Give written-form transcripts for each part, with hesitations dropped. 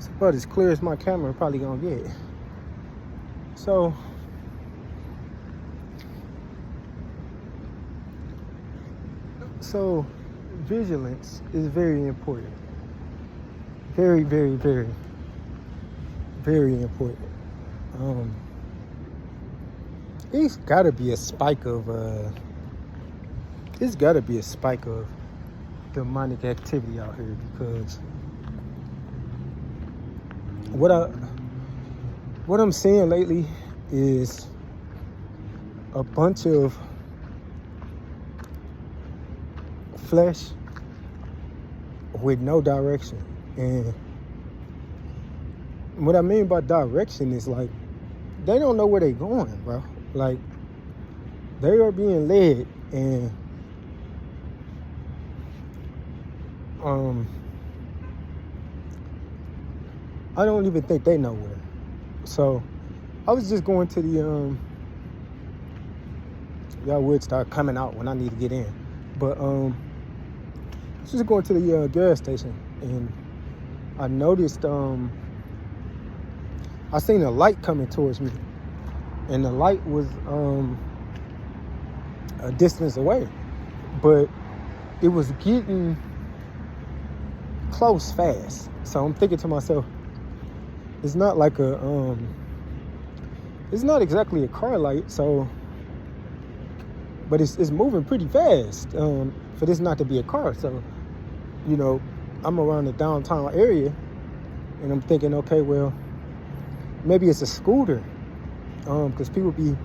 It's about as clear as my camera probably gonna get. So vigilance is very important. Very, very, very, very important. It's gotta be a spike of demonic activity out here, because what I'm seeing lately is a bunch of flesh with no direction. And what I mean by direction is, like, they don't know where they're going, bro. Like, they are being led, and I don't even think they know where. So I was just going to the y'all would start coming out when I need to get in, but just going to the gas station, and I noticed I seen a light coming towards me, and the light was a distance away, but it was getting close fast. So I'm thinking to myself, it's not like it's not exactly a car light, so, but it's moving pretty fast for this not to be a car. So, you know, I'm around the downtown area, and I'm thinking, okay, well, maybe it's a scooter, because people be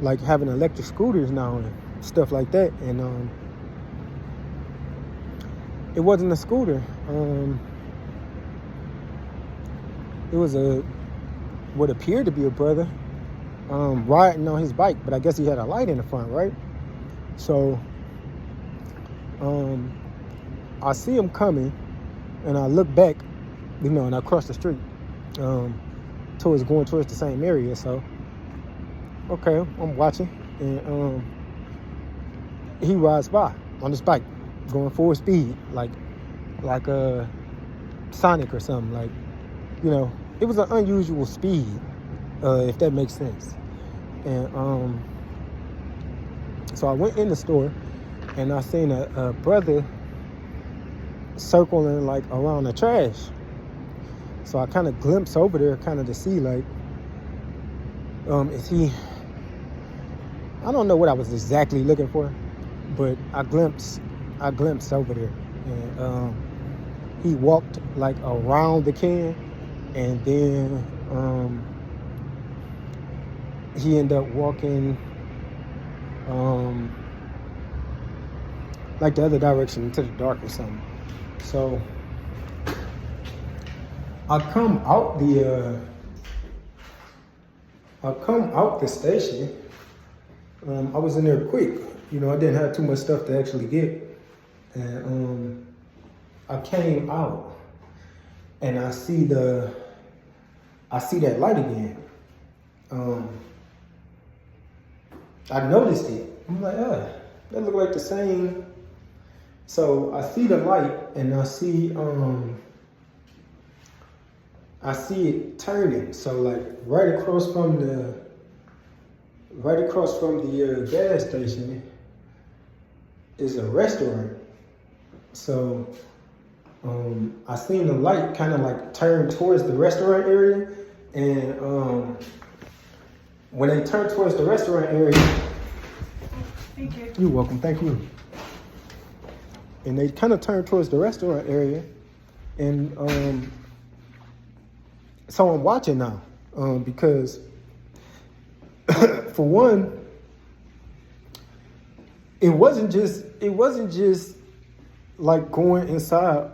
like having electric scooters now and stuff like that, and it wasn't a scooter. It was what appeared to be a brother riding on his bike, but I guess he had a light in the front, right? So I see him coming, and I look back, you know, and I cross the street going towards the same area. So okay, I'm watching, and he rides by on his bike, going full speed, like a Sonic or something. Like, you know, it was an unusual speed, if that makes sense. And so I went in the store, and I seen a brother circling like around the trash. So I kind of glimpsed over there, kind of to see, like, is he? I don't know what I was exactly looking for, but I glimpsed over there, and he walked like around the can, and then he ended up walking like the other direction into the dark or something. So I come out the station. I was in there quick, you know. I didn't have too much stuff to actually get, and I came out, and I see that light again. I noticed it. I'm like, that looked like the same. So I see the light, and I see it turning. So, like, right across from the gas station is a restaurant. So I seen the light kind of like turn towards the restaurant area, and when they turned towards the restaurant area, thank you. You're welcome. Thank you. And they kind of turned towards the restaurant area, and so I'm watching now, because for one, it wasn't just like going inside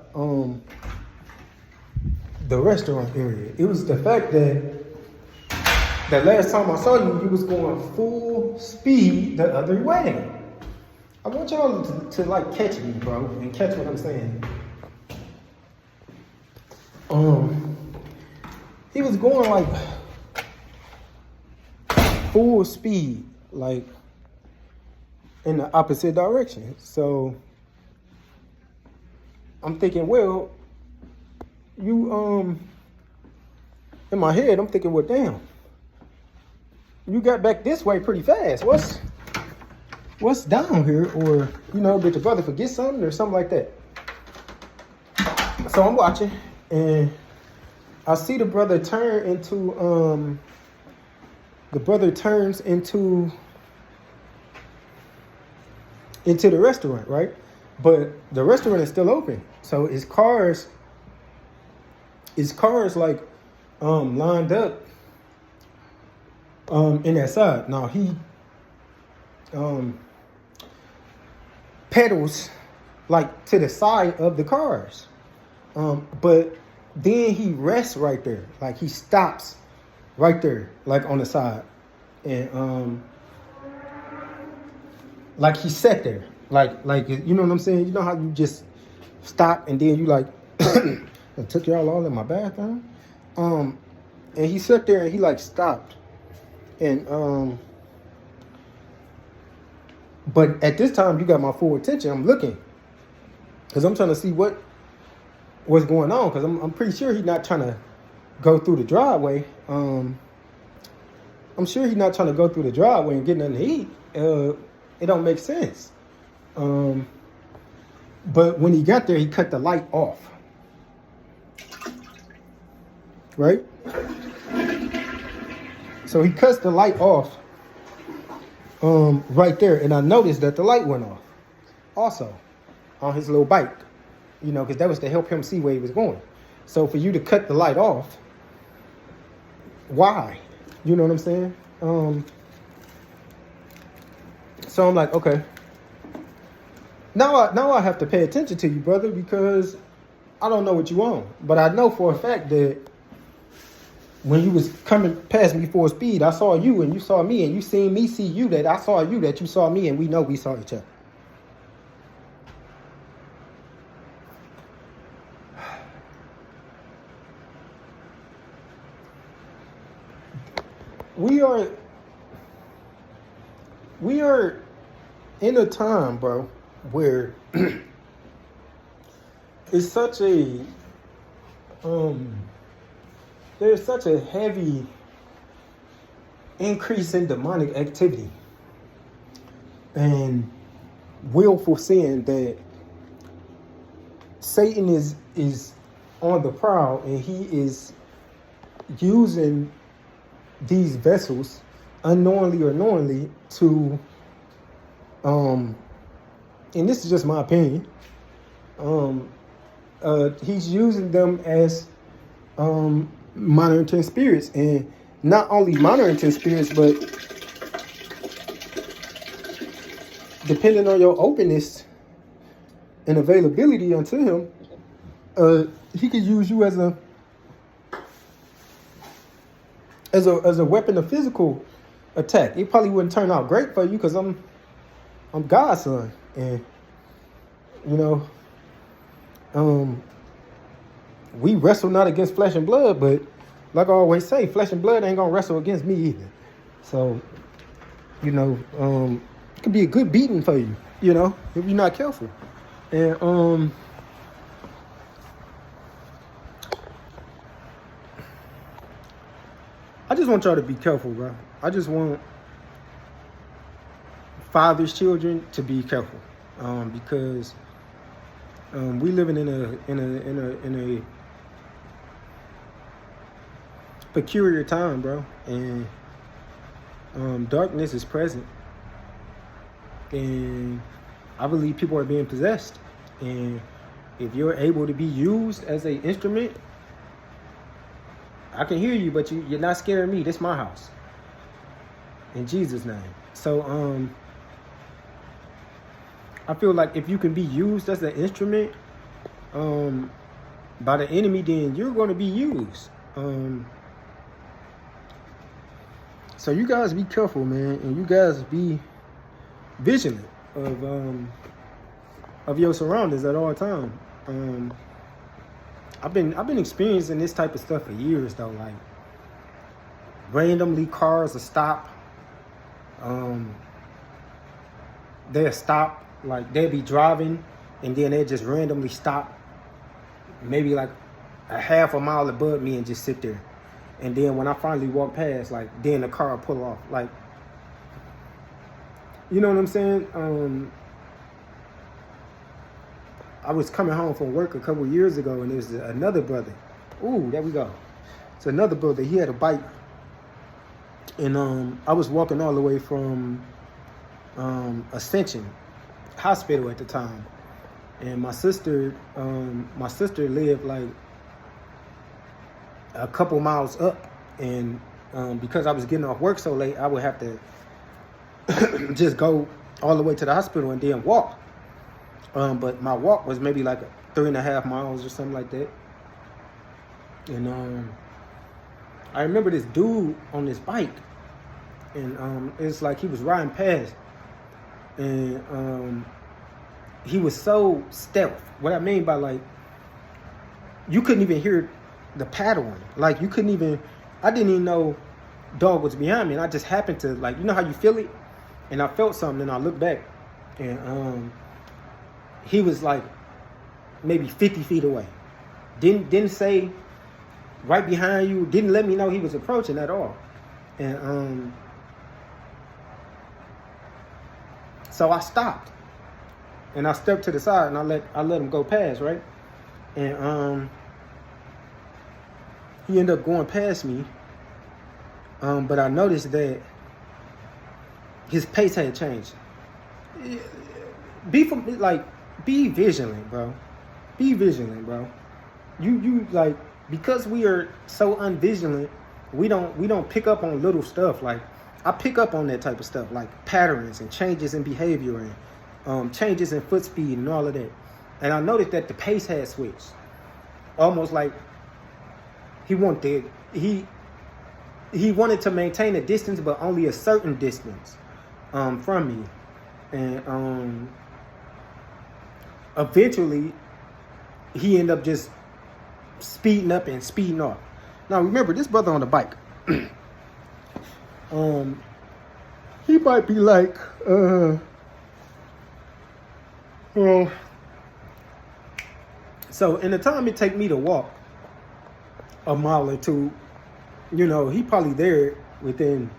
the restaurant area. It was the fact that last time I saw you was going full speed the other way. I want y'all to like catch me, bro, and catch what I'm saying. He was going like full speed, like in the opposite direction. So I'm thinking, well, you in my head, I'm thinking, well, damn, you got back this way pretty fast. What's down here? Or, you know, did your brother forget something or something like that? So I'm watching, and I see the brother turn into, turns into the restaurant, right? But the restaurant is still open. So his cars like lined up in that side. Now he pedals like to the side of the cars. But then he rests right there. Like he stops right there, like on the side. And like he sat there. Like you know what I'm saying? You know how you just stop and then you like I took y'all all in my bathroom? And he sat there and he like stopped. And but at this time you got my full attention. I'm looking. Cause I'm trying to see what's going on. Cause I'm pretty sure he's not trying to go through the driveway. I'm sure he's not trying to go through the driveway and get nothing to eat. It don't make sense. But when he got there, he cut the light off. Right? So he cuts the light off right there. And I noticed that the light went off also on his little bike. You know, because that was to help him see where he was going. So for you to cut the light off, why? You know what I'm saying? So I'm like, okay. Now I have to pay attention to you, brother, because I don't know what you want. But I know for a fact that when you was coming past me full speed, I saw you and you saw me, and you seen me see you, that I saw you, that you saw me, and we know we saw each other. We are in a time, bro, where it's such a there's such a heavy increase in demonic activity and willful sin that Satan is on the prowl, and he is using these vessels unknowingly or knowingly to and this is just my opinion, he's using them as monitoring spirits, and not only monitoring spirits, but depending on your openness and availability unto him, he could use you as a weapon of physical attack. It probably wouldn't turn out great for you because I'm God's son, and you know, we wrestle not against flesh and blood, but like I always say, flesh and blood ain't gonna wrestle against me either. So, you know, it could be a good beating for you, you know, if you're not careful. And I just want y'all to be careful, bro. I just want fathers' children to be careful, because we living in a peculiar time, bro, and darkness is present, and I believe people are being possessed. And if you're able to be used as an instrument, I can hear you, but you're not scaring me. This is my house, in Jesus' name. So I feel like if you can be used as an instrument by the enemy, then you're going to be used. So you guys be careful, man, and you guys be vigilant of your surroundings at all times. I've been experiencing this type of stuff for years, though. Like, randomly cars will stop. They'll stop. Like, they'll be driving, and then they'll just randomly stop. Maybe like a half a mile above me and just sit there. And then when I finally walk past, like, then the car will pull off. Like, you know what I'm saying? I was coming home from work a couple years ago, and there's another brother. Ooh, there we go. It's another brother. He had a bike. And I was walking all the way from Ascension Hospital at the time. And my sister lived like a couple miles up. And because I was getting off work so late, I would have to just go all the way to the hospital and then walk. But my walk was maybe like 3.5 miles or something like that. And I remember this dude on this bike, and it's like he was riding past, and he was so stealth. What I mean by, like, you couldn't even hear the paddling. Like, you couldn't even, I didn't even know dog was behind me, and I just happened to, like, you know how you feel it? And I felt something, and I looked back, and he was like maybe 50 feet away. Didn't say right behind you, didn't let me know he was approaching at all. And so I stopped. And I stepped to the side, and I let him go past, right? And he ended up going past me. But I noticed that his pace had changed. Be vigilant, bro. Be vigilant, bro. You like, because we are so unvigilant, we don't pick up on little stuff. Like, I pick up on that type of stuff, like patterns and changes in behavior and changes in foot speed and all of that. And I noticed that the pace had switched. Almost like he wanted to maintain a distance, but only a certain distance from me. And eventually he ended up just speeding up and speeding off. Now remember, this brother on the bike, he might be like so in the time it take me to walk a mile or two, you know, he probably there within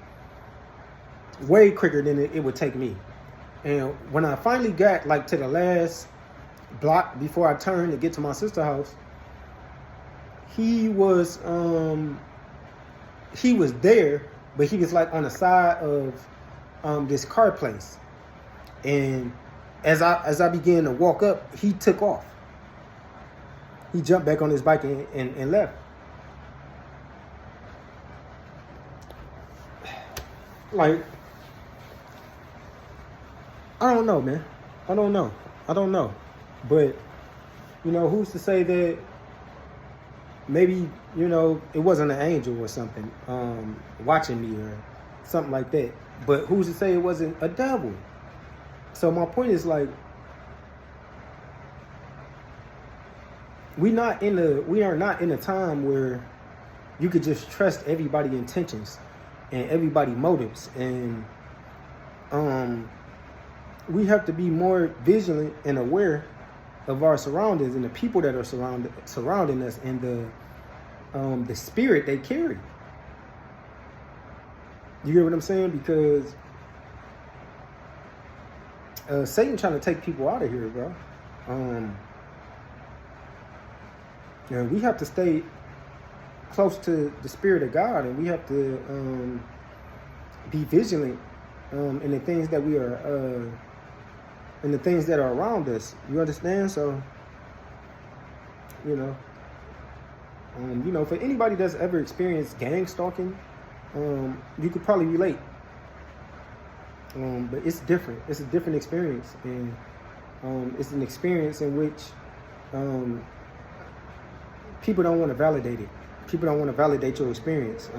way quicker than it would take me. And when I finally got like to the last block before I turned to get to my sister's house, he was there, but he was like on the side of this car place. And as I began to walk up, he took off. He jumped back on his bike and left. Like, I don't know, man. I don't know. But, you know, who's to say that maybe, you know, it wasn't an angel or something watching me or something like that. But who's to say it wasn't a devil? So my point is, like, we are not in a time where you could just trust everybody's intentions and everybody's motives. And we have to be more vigilant and aware of our surroundings and the people that are surrounding us, and the spirit they carry. You hear what I'm saying? Because Satan trying to take people out of here, bro. And we have to stay close to the spirit of God, and we have to be vigilant in the things that we are and the things that are around us. You understand? So, you know, for anybody that's ever experienced gang stalking, you could probably relate. But it's different. It's a different experience, and it's an experience in which people don't want to validate it. People don't want to validate your experience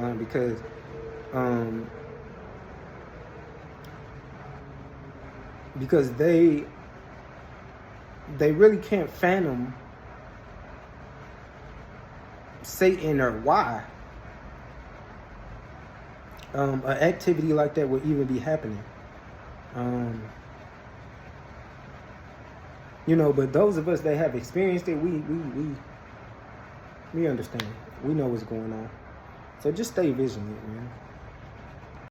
because they really can't fathom Satan or why an activity like that would even be happening. You know, but those of us that have experienced it, we We understand. We know what's going on. So just stay vigilant, man.